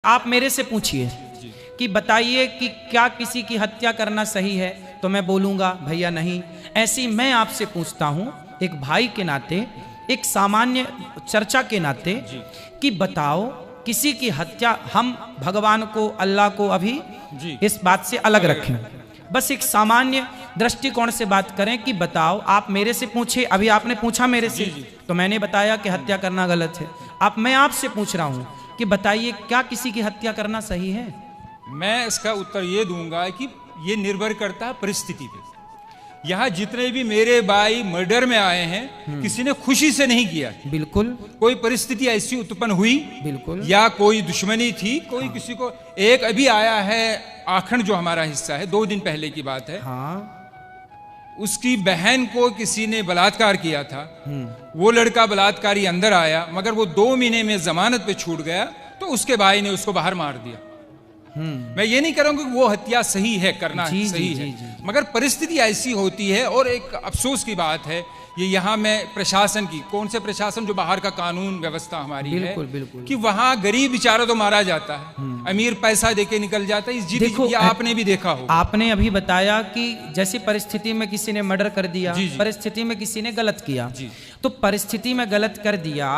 आप मेरे से पूछिए कि बताइए कि क्या किसी की हत्या करना सही है, तो मैं बोलूँगा भैया नहीं। ऐसी मैं आपसे पूछता हूँ एक भाई के नाते, एक सामान्य चर्चा के नाते कि बताओ किसी की हत्या, हम भगवान को, अल्लाह को अभी इस बात से अलग रखें, बस एक सामान्य दृष्टिकोण से बात करें कि बताओ, आप मेरे से पूछे, अभी आपने पूछा मेरे से तो मैंने बताया कि हत्या करना गलत है। अब मैं आपसे पूछ रहा हूं कि बताइए क्या किसी की हत्या करना सही है? मैं इसका उत्तर ये दूंगा कि ये निर्भर करता है परिस्थिति पे। यहाँ जितने भी मेरे भाई मर्डर में आए हैं, किसी ने खुशी से नहीं किया, बिल्कुल, कोई परिस्थिति ऐसी उत्पन्न हुई, बिल्कुल, या कोई दुश्मनी थी, कोई किसी को। एक अभी आया है आखंड, जो हमारा हिस्सा है, 2 दिन पहले की बात है। हाँ, उसकी बहन को किसी ने बलात्कार किया था, वो लड़का बलात्कारी अंदर आया, मगर वो 2 महीने में जमानत पे छूट गया, तो उसके भाई ने उसको बाहर मार दिया। मैं ये नहीं करूंगा कि वो हत्या सही है, करना सही है, मगर परिस्थिति ऐसी होती है। और एक अफसोस की बात है, ये यहाँ में प्रशासन की, कौन से प्रशासन, जो बाहर का कानून व्यवस्था हमारी बिल्कुल, है, बिल्कुल, कि वहाँ गरीब बेचारा तो मारा जाता है, अमीर पैसा देके निकल जाता है। इस देखो, ये आपने भी देखा हो। आपने अभी बताया कि जैसे परिस्थिति में किसी ने मर्डर कर दिया, परिस्थिति में किसी ने गलत किया, तो परिस्थिति में गलत कर दिया,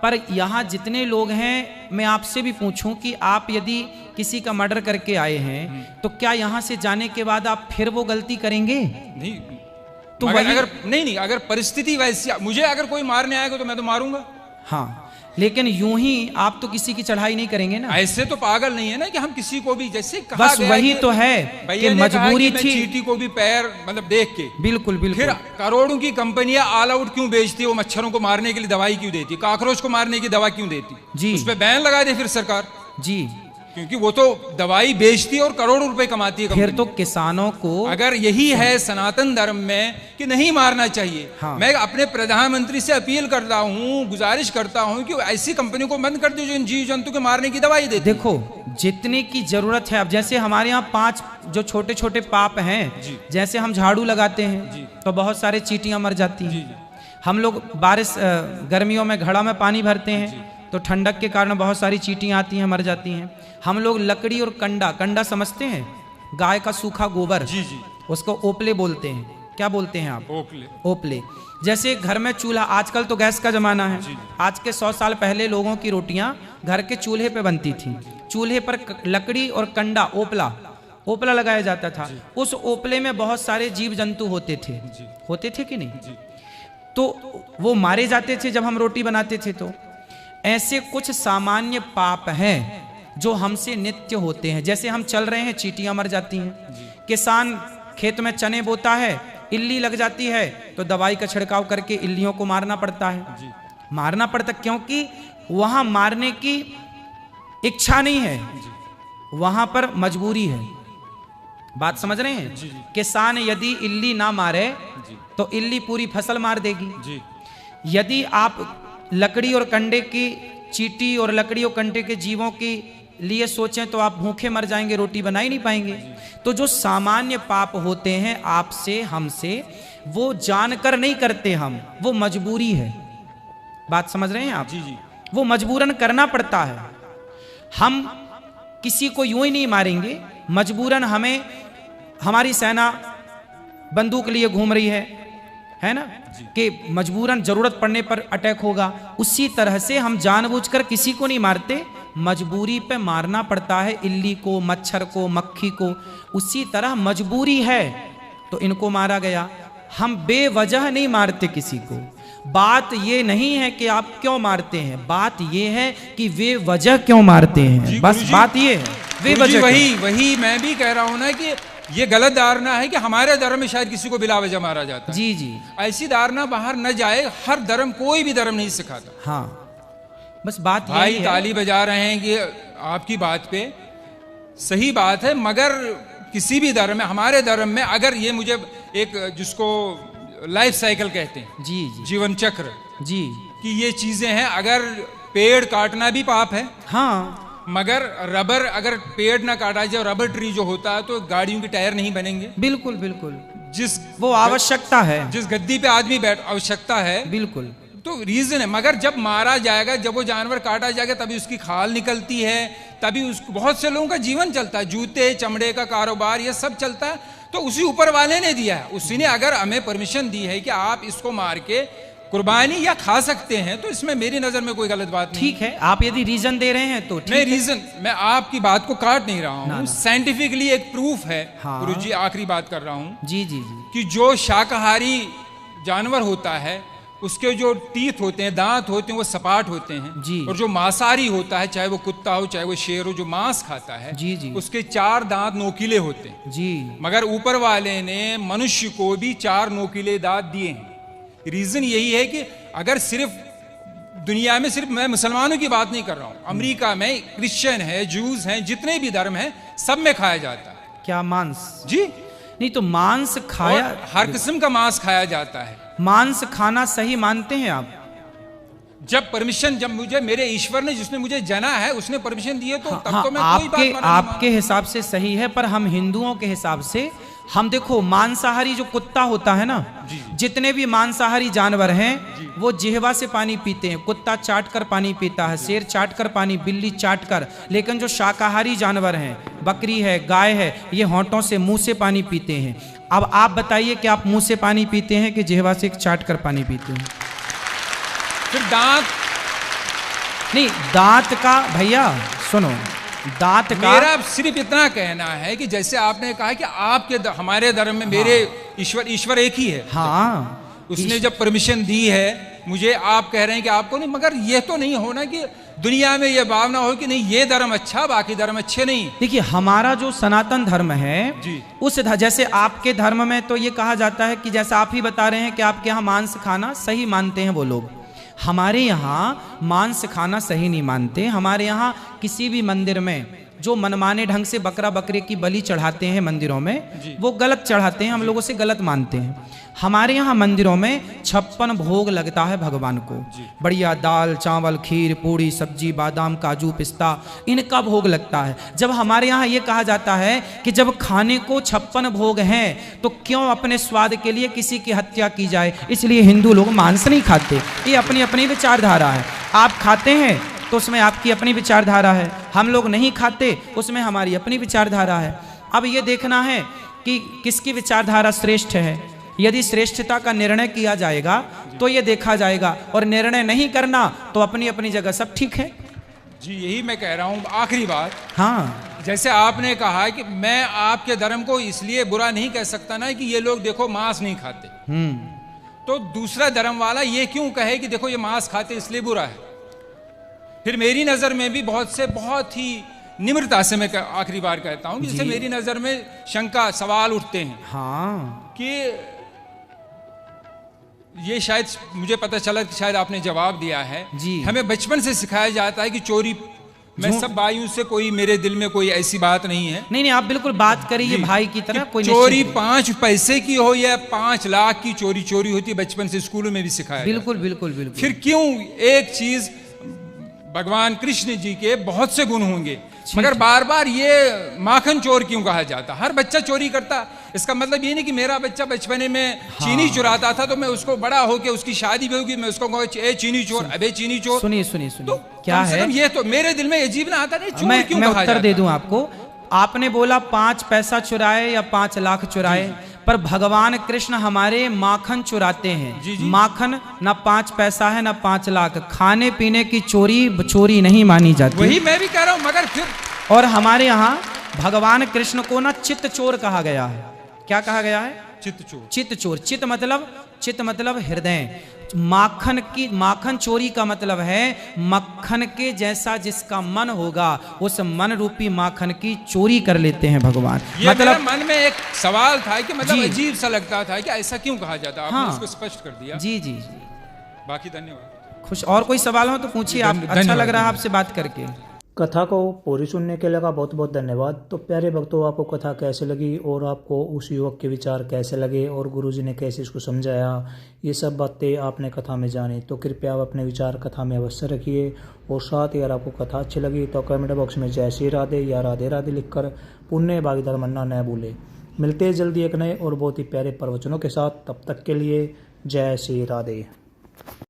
पर यहाँ जितने लोग हैं, मैं आपसे भी पूछूं कि आप यदि किसी का मर्डर करके आए हैं तो क्या यहाँ से जाने के बाद आप फिर वो गलती करेंगे? नहीं, तो अगर नहीं, अगर परिस्थिति वैसी, मुझे अगर कोई मारने आएगा तो मैं तो मारूंगा। हाँ, लेकिन यूं ही आप तो किसी की चढ़ाई नहीं करेंगे ना। ऐसे तो पागल नहीं है ना कि हम किसी को भी, जैसे कहा बस गया वही तो है कि मजबूरी थी। चींटी को भी पैर मतलब देख के, बिल्कुल बिल्कुल। फिर करोड़ों की कंपनियां ऑल आउट क्यों बेचती है? वो मच्छरों को मारने के लिए दवाई क्यों देती, कॉकरोच को मारने की दवा क्यों देती जी? उस पर बैन लगा दे फिर सरकार जी, क्योंकि वो तो दवाई बेचती है और करोड़ों रुपए कमाती है। फिर तो किसानों को, अगर यही है सनातन धर्म में कि नहीं मारना चाहिए, हाँ। मैं मैं अपने प्रधानमंत्री से अपील करता हूँ, गुजारिश करता हूँ कि ऐसी कंपनी को बंद कर दो जो इन जीव जंतु के मारने की दवाई देती। देखो, जितने की जरूरत है, अब जैसे हमारे यहाँ 5 जो छोटे छोटे पाप हैं, जैसे हम झाड़ू लगाते हैं तो बहुत सारे चींटियां मर जाती हैं। हम लोग बारिश गर्मियों में घड़ा में पानी भरते हैं तो ठंडक के कारण बहुत सारी चींटियां आती हैं, मर जाती हैं। हम लोग लकड़ी और कंडा समझते हैं, गाय का सूखा गोबर, उसको ओपले बोलते हैं। क्या बोलते हैं आप? ओपले। जैसे घर में चूल्हा, आजकल तो गैस का जमाना है, आज के 100 साल पहले लोगों की रोटियां घर के चूल्हे पे बनती थी। चूल्हे पर लकड़ी और कंडा, ओपला लगाया जाता था। उस ओपले में बहुत सारे जीव जंतु होते थे कि नहीं? तो वो मारे जाते थे जब हम रोटी बनाते थे। तो ऐसे कुछ सामान्य पाप हैं जो हमसे नित्य होते हैं। जैसे हम चल रहे हैं, चींटियां मर जाती हैं। किसान खेत में चने बोता है, इल्ली लग जाती है तो दवाई का छिड़काव करके इल्लियों को मारना पड़ता है। मारना पड़ता क्योंकि वहां मारने की इच्छा नहीं है, वहां पर मजबूरी है। बात समझ रहे हैं? किसान यदि इल्ली ना मारे तो इल्ली पूरी फसल मार देगी। यदि आप लकड़ी और कंडे की, चींटी और लकड़ी और कंडे के जीवों के लिए सोचें तो आप भूखे मर जाएंगे, रोटी बना ही नहीं पाएंगे। तो जो सामान्य पाप होते हैं आपसे, हमसे, वो जानकर नहीं करते हम, वो मजबूरी है। बात समझ रहे हैं आप? वो मजबूरन करना पड़ता है। हम किसी को यूं ही नहीं मारेंगे, मजबूरन हमें, हमारी सेना बंदूक लिए घूम रही है ना, कि मजबूरन जरूरत पड़ने पर अटैक होगा। उसी तरह से हम जानबूझकर किसी को नहीं मारते, मजबूरी पे मारना पड़ता है इल्ली को, मच्छर को, मक्खी को। उसी तरह मजबूरी है तो इनको मारा गया। हम बेवजह नहीं मारते किसी को। बात ये नहीं है कि आप क्यों मारते हैं, बात ये है कि वे वजह क्यों मारते हैं, बस बात ये है, वे वजह। वही मैं भी कह रहा हूं ना कि ये गलत धारणा है कि हमारे धर्म में शायद किसी को बिला वजह मारा जाता है। जी। ऐसी धारणा बाहर न जाए। हर धर्म, कोई भी धर्म नहीं सिखाता। हाँ, बस बात भाई ताली बजा रहे हैं कि आपकी बात पे सही बात है, मगर किसी भी धर्म में, हमारे धर्म में, अगर ये मुझे एक, जिसको लाइफ साइकिल कहते हैं, जी, जीवन चक्र, जी, कि ये चीजें हैं। अगर पेड़ काटना भी पाप है, हाँ, मगर रबर, अगर पेड़ ना काटा जाए, रबर ट्री जो होता है, तो गाड़ियों के टायर नहीं बनेंगे। बिल्कुल बिल्कुल। वो आवश्यकता है, जिस गद्दी पे आदमी बैठ, आवश्यकता है, बिल्कुल। तो रीजन है। मगर जब मारा जाएगा, जब वो जानवर काटा जाएगा, तभी उसकी खाल निकलती है, तभी उसको, बहुत से लोगों का जीवन चलता है, जूते चमड़े का कारोबार ये सब चलता है, तो उसी ऊपर वाले ने दिया है। उसी ने अगर हमें परमिशन दी है कि आप इसको मार के कुर्बानी या खा सकते हैं, तो इसमें मेरी नजर में कोई गलत बात नहीं। ठीक है, आप यदि रीजन दे रहे हैं तो ठीक मैं है। रीजन, मैं आपकी बात को काट नहीं रहा हूँ, साइंटिफिकली एक प्रूफ है। हाँ। गुरुजी आखिरी बात कर रहा हूँ जी जी जी, कि जो शाकाहारी जानवर होता है उसके जो टीथ होते हैं, दांत होते हैं, वो सपाट होते हैं जी। और जो मांसाहारी होता है, चाहे वो कुत्ता हो चाहे वो शेर हो, जो मांस खाता है जी जी, उसके 4 दांत नोकीले होते हैं जी। मगर ऊपर वाले ने मनुष्य को भी 4 नोकीले दांत दिए हैं। रीजन यही है कि अगर सिर्फ दुनिया में, सिर्फ मैं मुसलमानों की बात नहीं कर रहा हूं, अमेरिका में क्रिश्चियन है, जूस हैं, जितने भी धर्म हैं, सब में खाया जाता है। क्या मांस? जी नहीं तो मांस खाया, हर किस्म का मांस खाया जाता है। मांस खाना सही मानते हैं आप? जब परमिशन, जब मुझे मेरे ईश्वर ने, जिसने मुझे जना है, उसने परमिशन दी है, तो तब हाँ, तो मैं कोई बात मना नहीं आपके हिसाब से सही है, पर हम हिंदुओं के हिसाब से, हम देखो मांसाहारी जो कुत्ता होता है ना, जितने भी मांसाहारी जानवर हैं वो जिह्वा से पानी पीते हैं। कुत्ता चाट कर पानी पीता है, शेर चाट कर पानी, बिल्ली चाट कर। लेकिन जो शाकाहारी जानवर हैं, बकरी है, गाय है, ये होंठों से, मुंह से पानी पीते हैं। अब आप बताइए कि आप मुंह से पानी पीते हैं कि जिह्वा से चाट कर पानी पीते हैं? फिर दांत नहीं, दांत का भैया सुनो, दांत का, मेरा सिर्फ इतना कहना है कि जैसे आपने कहा कि आपके हमारे धर्म में मेरे ईश्वर एक ही है। हाँ, उसने जब परमिशन दी है मुझे, आप कह रहे हैं कि आपको नहीं, मगर ये तो नहीं होना कि दुनिया में ये भावना हो कि नहीं ये धर्म अच्छा, बाकी धर्म अच्छे नहीं। देखिए हमारा जो सनातन धर्म है जी, उस जैसे आपके धर्म में तो ये कहा जाता है कि जैसा आप ही बता रहे हैं कि आपके यहाँ मांस खाना सही मानते हैं वो लोग, हमारे यहाँ मांस खाना सही नहीं मानते। हमारे यहाँ किसी भी मंदिर में जो मनमाने ढंग से बकरा बकरे की बलि चढ़ाते हैं मंदिरों में, वो गलत चढ़ाते हैं, हम लोगों से गलत मानते हैं। हमारे यहाँ मंदिरों में 56 भोग लगता है भगवान को, बढ़िया दाल चावल खीर पूड़ी सब्जी बादाम काजू पिस्ता, इनका भोग लगता है। जब हमारे यहाँ ये कहा जाता है कि जब खाने को 56 भोग हैं तो क्यों अपने स्वाद के लिए किसी की हत्या की जाए, इसलिए हिंदू लोग मांस नहीं खाते। ये अपनी अपनी विचारधारा है, आप खाते हैं तो उसमें आपकी अपनी विचारधारा है, हम लोग नहीं खाते उसमें हमारी अपनी विचारधारा है। अब ये देखना है कि किसकी विचारधारा श्रेष्ठ है। यदि श्रेष्ठता का निर्णय किया जाएगा तो ये देखा जाएगा, और निर्णय नहीं करना तो अपनी अपनी जगह सब ठीक है। जी यही मैं कह रहा हूँ। आखिरी बात, हाँ, जैसे आपने कहा कि मैं आपके धर्म को इसलिए बुरा नहीं कह सकता ना कि ये लोग देखो मांस नहीं खाते, तो दूसरा धर्म वाला ये क्यों कहे कि देखो ये मांस खाते इसलिए बुरा है। फिर मेरी नजर में भी बहुत ही निम्रता से मैं आखिरी बार कहता हूं कि जैसे मेरी नजर में शंका सवाल उठते हैं, हाँ, कि ये शायद मुझे पता चला कि शायद आपने जवाब दिया है। जी, हमें बचपन से सिखाया जाता है कि चोरी, मैं सब भाइयों से, कोई मेरे दिल में कोई ऐसी बात नहीं है। नहीं आप बिल्कुल बात करिए भाई की तरह। कोई चोरी 5 पैसे की हो या 5 लाख की चोरी होती है, बचपन से स्कूलों में भी सिखाया। बिल्कुल बिल्कुल बिल्कुल। फिर क्यों, एक चीज, भगवान कृष्ण जी के बहुत से गुण होंगे, मगर बार बार ये माखन चोर क्यों कहा जाता? हर बच्चा चोरी करता, इसका मतलब ये नहीं कि मेरा बच्चा बचपने में चीनी चुराता था तो मैं उसको बड़ा होके उसकी शादी भी होगी मैं उसको कहूँ ए चीनी चोर, अबे चीनी चोर। सुनिए सुनिए सुनिए, तो क्या है, ये तो मेरे दिल में अजीब ना आता नहीं, चोर क्यों मैं कहा उत्तर जाता? दे दूं आपको। आपने बोला 5 पैसा चुराए या 5 लाख चुराए, पर भगवान कृष्ण हमारे माखन चुराते हैं। माखन ना 5 पैसा है ना 5 लाख, खाने पीने की चोरी नहीं मानी जाती। वही मैं भी कह रहा हूं, मगर फिर, और हमारे यहाँ भगवान कृष्ण को ना चित्त चोर कहा गया है। क्या कहा गया है? चित्त चोर। चित्त चोर, चित्त मतलब हृदय। माखन चोरी का मतलब है मक्खन के जैसा जिसका मन होगा उस मन रूपी माखन की चोरी कर लेते हैं भगवान। ये मतलब मेरे मन में एक सवाल था कि मतलब अजीब सा लगता था कि ऐसा क्यों कहा जाता। आपने उसको स्पष्ट कर दिया। जी जी, बाकी धन्यवाद। खुश। और कोई सवाल हो तो पूछिए आप, अच्छा लग रहा है आपसे बात करके। कथा को पूरी सुनने के लिए बहुत बहुत धन्यवाद। तो प्यारे भक्तों, आपको कथा कैसे लगी और आपको उस युवक के विचार कैसे लगे और गुरुजी ने कैसे इसको समझाया, ये सब बातें आपने कथा में जानी, तो कृपया आप अपने विचार कथा में अवश्य रखिए। और साथ ही अगर आपको कथा अच्छी लगी तो कमेंट बॉक्स में जय श्री राधे या राधे राधे लिखकर पुण्य भागीदार बनना न भूले। मिलते हैं जल्दी एक नए और बहुत ही प्यारे प्रवचनों के साथ, तब तक के लिए जय श्री राधे।